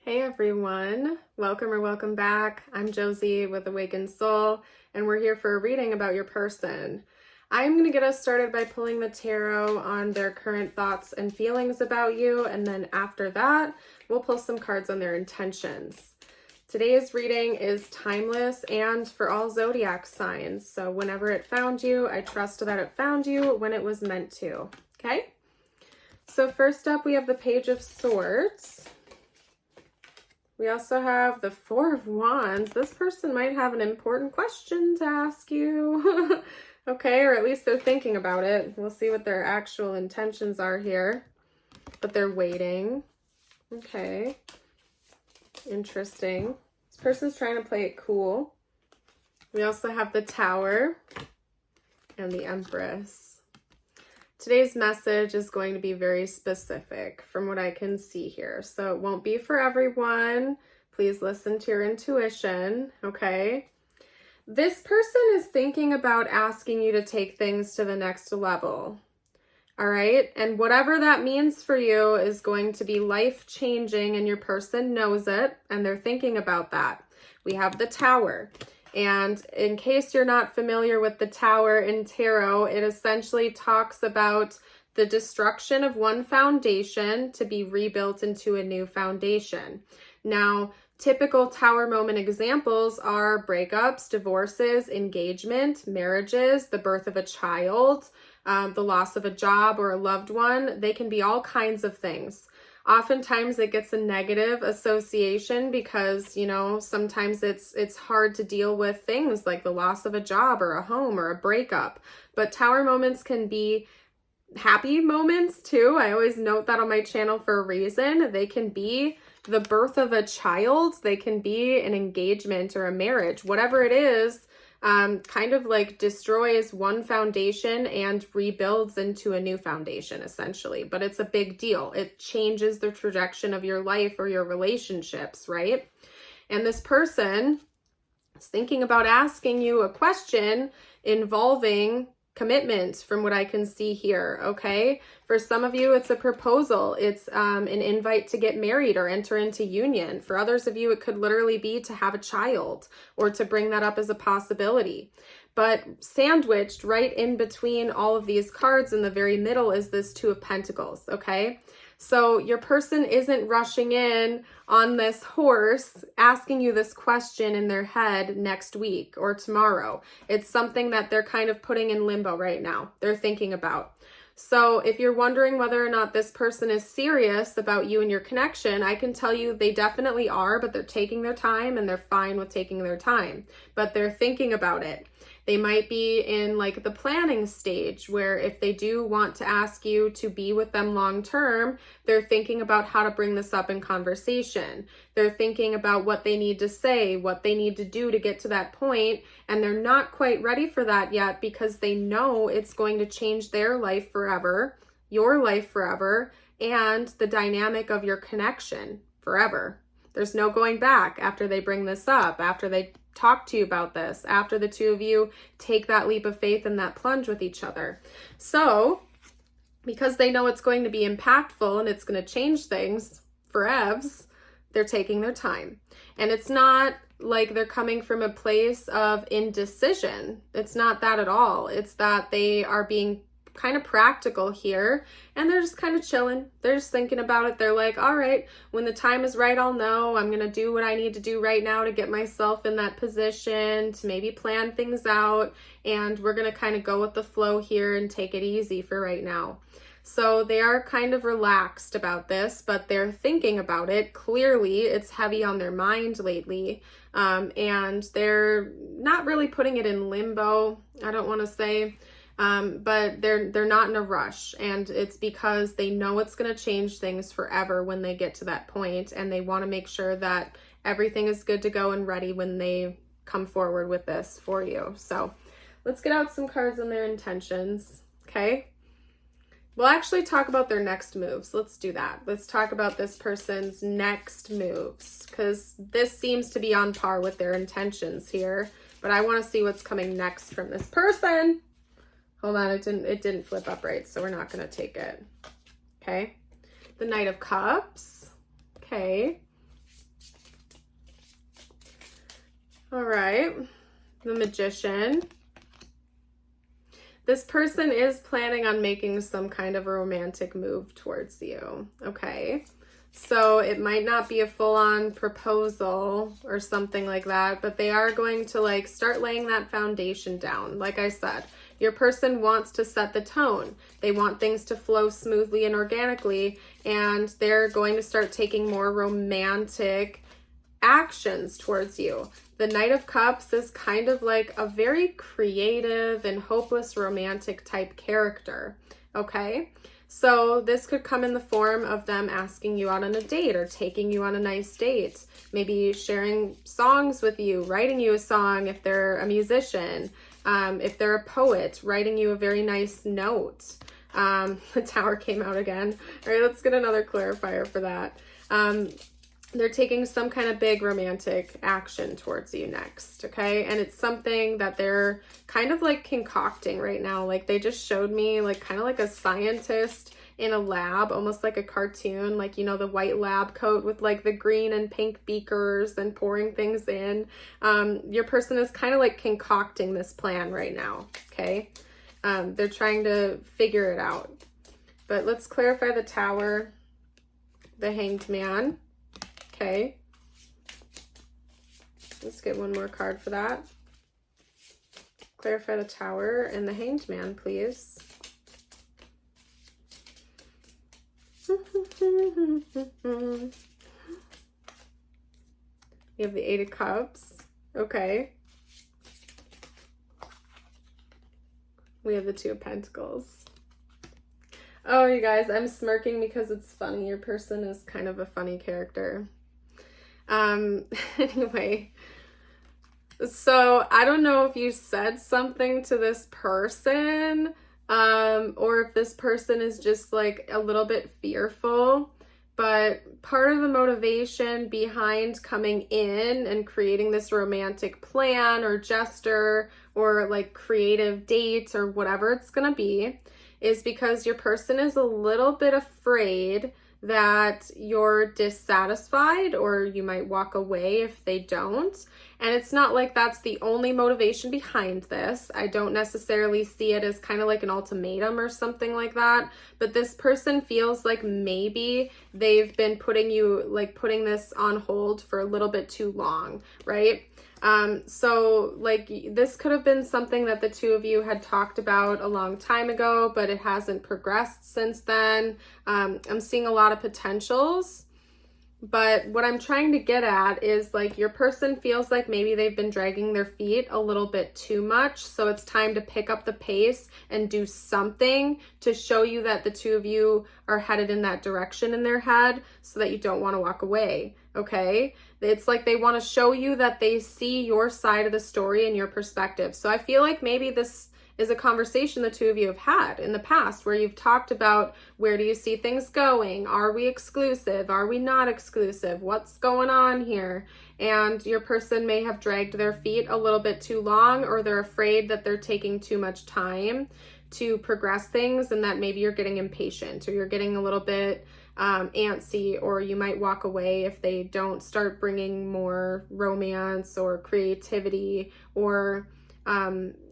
Hey everyone, welcome or welcome back. I'm Josie with Awakened Soul, and we're here for a reading about your person. I'm going to get us started by pulling the tarot on their current thoughts and feelings about you, and then after that, we'll pull some cards on their intentions. Today's reading is timeless and for all zodiac signs, so whenever it found you, I trust that it found you when it was meant to. Okay? So first up, we have the Page of Swords. We also have the Four of Wands. This person might have an important question to ask you. Okay, or at least they're thinking about it. We'll see what their actual intentions are here. But they're waiting. Okay. Interesting. This person's trying to play it cool. We also have the Tower and the Empress. Today's message is going to be very specific from what I can see here. So it won't be for everyone. Please listen to your intuition, okay? This person is thinking about asking you to take things to the next level, all right? And whatever that means for you is going to be life-changing, and your person knows it, and they're thinking about that. We have the Tower. And in case you're not familiar with the Tower in tarot, it essentially talks about the destruction of one foundation to be rebuilt into a new foundation. Now, typical Tower moment examples are breakups, divorces, engagement, marriages, the birth of a child, the loss of a job or a loved one. They can be all kinds of things. Oftentimes it gets a negative association because, you know, sometimes it's hard to deal with things like the loss of a job or a home or a breakup. But Tower moments can be happy moments too. I always note that on my channel for a reason. They can be the birth of a child. They can be an engagement or a marriage. Whatever it is, kind of like destroys one foundation and rebuilds into a new foundation, essentially. But it's a big deal. It changes the trajectory of your life or your relationships, right? And this person is thinking about asking you a question involving commitment from what I can see here, okay? For some of you, it's a proposal. It's an invite to get married or enter into union. For others of you, it could literally be to have a child or to bring that up as a possibility. But sandwiched right in between all of these cards in the very middle is this Two of Pentacles, okay? So your person isn't rushing in on this horse asking you this question in their head next week or tomorrow. It's something that they're kind of putting in limbo right now. They're thinking about. So if you're wondering whether or not this person is serious about you and your connection, I can tell you they definitely are, but they're taking their time and they're fine with taking their time. But they're thinking about it. They might be in like the planning stage where if they do want to ask you to be with them long term, they're thinking about how to bring this up in conversation. They're thinking about what they need to say, what they need to do to get to that point, and they're not quite ready for that yet because they know it's going to change their life forever, your life forever, and the dynamic of your connection forever. There's no going back after they bring this up, after they talk to you about this, after the two of you take that leap of faith and that plunge with each other. So, because they know it's going to be impactful and it's going to change things forevs, they're taking their time. And it's not like they're coming from a place of indecision. It's not that at all. It's that they are being kind of practical here and they're just kind of chilling. They're just thinking about it. They're like, all right, when the time is right, I'll know. I'm going to do what I need to do right now to get myself in that position to maybe plan things out. And we're going to kind of go with the flow here and take it easy for right now. So they are kind of relaxed about this, but they're thinking about it. Clearly, it's heavy on their mind lately. And they're not really putting it in limbo, I don't want to say. But they're not in a rush, and it's because they know it's going to change things forever when they get to that point, and they want to make sure that everything is good to go and ready when they come forward with this for you. So let's get out some cards on their intentions, okay? We'll actually talk about their next moves. Let's do that. Let's talk about this person's next moves, because this seems to be on par with their intentions here, but I want to see what's coming next from this person. Hold on, it didn't flip up right, so we're not going to take it. Okay. The Knight of Cups. Okay. right. The Magician. This person is planning on making some kind of a romantic move towards you, okay? So it might not be a full-on proposal or something like that, but they are going to like start laying that foundation down. Like I said, your person wants to set the tone. They want things to flow smoothly and organically, and they're going to start taking more romantic actions towards you. The Knight of Cups is kind of like a very creative and hopeless romantic type character, okay? So this could come in the form of them asking you out on a date or taking you on a nice date, maybe sharing songs with you, writing you a song if they're a musician, if they're a poet, writing you a very nice note. The Tower came out again. All right, let's get another clarifier for that. They're taking some kind of big romantic action towards you next, okay? And it's something that they're kind of like concocting right now. Like they just showed me like kind of like a scientist in a lab, almost like a cartoon, like, you know, the white lab coat with like the green and pink beakers and pouring things in. Your person is kind of like concocting this plan right now, okay? They're trying to figure it out. But let's clarify the Tower, the Hanged Man. Okay, let's get one more card for that. Clarify the Tower and the Hanged Man, please. You have the Eight of Cups. Okay. We have the Two of Pentacles. Oh, you guys, I'm smirking because it's funny. Your person is kind of a funny character. Anyway, so I don't know if you said something to this person, or if this person is just like a little bit fearful, but part of the motivation behind coming in and creating this romantic plan or gesture or like creative date or whatever it's gonna be is because your person is a little bit afraid that you're dissatisfied or you might walk away if they don't. And it's not like that's the only motivation behind this. I don't necessarily see it as kind of like an ultimatum or something like that, but this person feels like maybe they've been putting this on hold for a little bit too long, right? So like this could have been something that the two of you had talked about a long time ago, but it hasn't progressed since then. I'm seeing a lot of potentials, but what I'm trying to get at is like your person feels like maybe they've been dragging their feet a little bit too much. So it's time to pick up the pace and do something to show you that the two of you are headed in that direction in their head so that you don't want to walk away. Okay. It's like they want to show you that they see your side of the story and your perspective. So I feel like maybe this is a conversation the two of you have had in the past where you've talked about where do you see things going? Are we exclusive? Are we not exclusive? What's going on here? And your person may have dragged their feet a little bit too long, or they're afraid that they're taking too much time to progress things and that maybe you're getting impatient or you're getting a little bit antsy, or you might walk away if they don't start bringing more romance or creativity or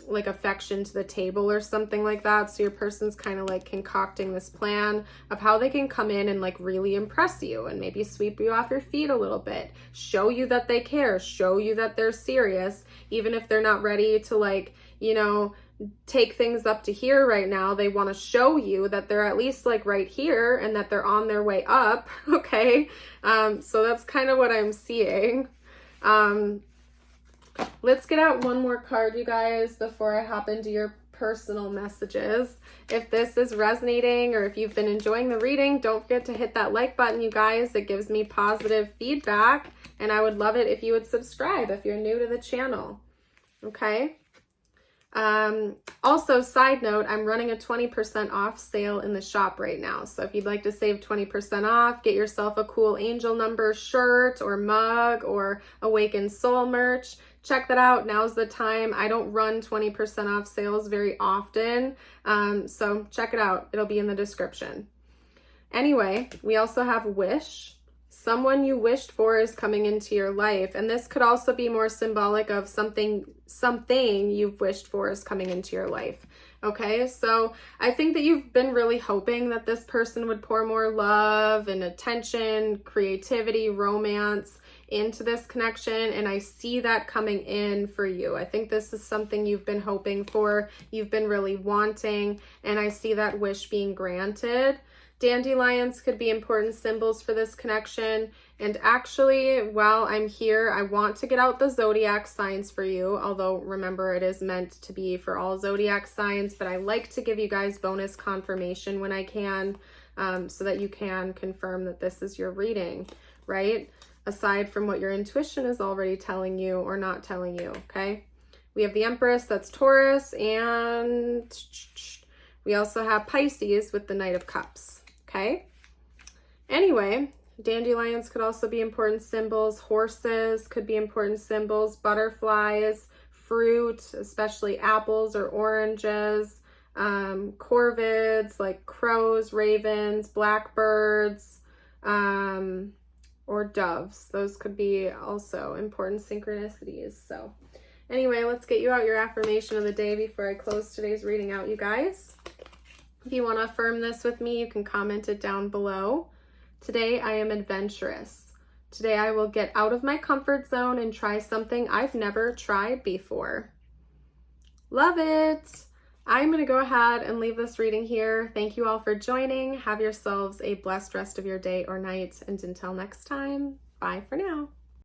like affection to the table or something like that. So your person's kind of like concocting this plan of how they can come in and like really impress you and maybe sweep you off your feet a little bit, show you that they care, show you that they're serious, even if they're not ready to like, you know, take things up to here right now. They want to show you that they're at least like right here and that they're on their way up. Okay. So that's kind of what I'm seeing. Let's get out one more card, you guys, before I hop into your personal messages. If this is resonating or if you've been enjoying the reading, don't forget to hit that like button, you guys. It gives me positive feedback, and I would love it if you would subscribe if you're new to the channel. Okay. Also, side note, I'm running a 20% off sale in the shop right now. So if you'd like to save 20% off, get yourself a cool angel number shirt or mug or Awakened Soul merch. Check that out. Now's the time. I don't run 20% off sales very often. So check it out. It'll be in the description. Anyway, we also have Wish. Someone you wished for is coming into your life. And this could also be more symbolic of something you've wished for is coming into your life. Okay, so I think that you've been really hoping that this person would pour more love and attention, creativity, romance into this connection, and I see that coming in for you. I think this is something you've been hoping for, you've been really wanting, and I see that wish being granted. Dandelions could be important symbols for this connection. And actually, while I'm here, I want to get out the zodiac signs for you. Although, remember, it is meant to be for all zodiac signs. But I like to give you guys bonus confirmation when I can, so that you can confirm that this is your reading, right? Aside from what your intuition is already telling you or not telling you, okay? We have the Empress, that's Taurus, and we also have Pisces with the Knight of Cups. Okay. Anyway, dandelions could also be important symbols. Horses could be important symbols. Butterflies, fruit, especially apples or oranges. Corvids like crows, ravens, blackbirds, or doves. Those could be also important synchronicities. So anyway, let's get you out your affirmation of the day before I close today's reading out, you guys. If you want to affirm this with me, you can comment it down below. Today, I am adventurous. Today, I will get out of my comfort zone and try something I've never tried before. Love it. I'm going to go ahead and leave this reading here. Thank you all for joining. Have yourselves a blessed rest of your day or night. And until next time, bye for now.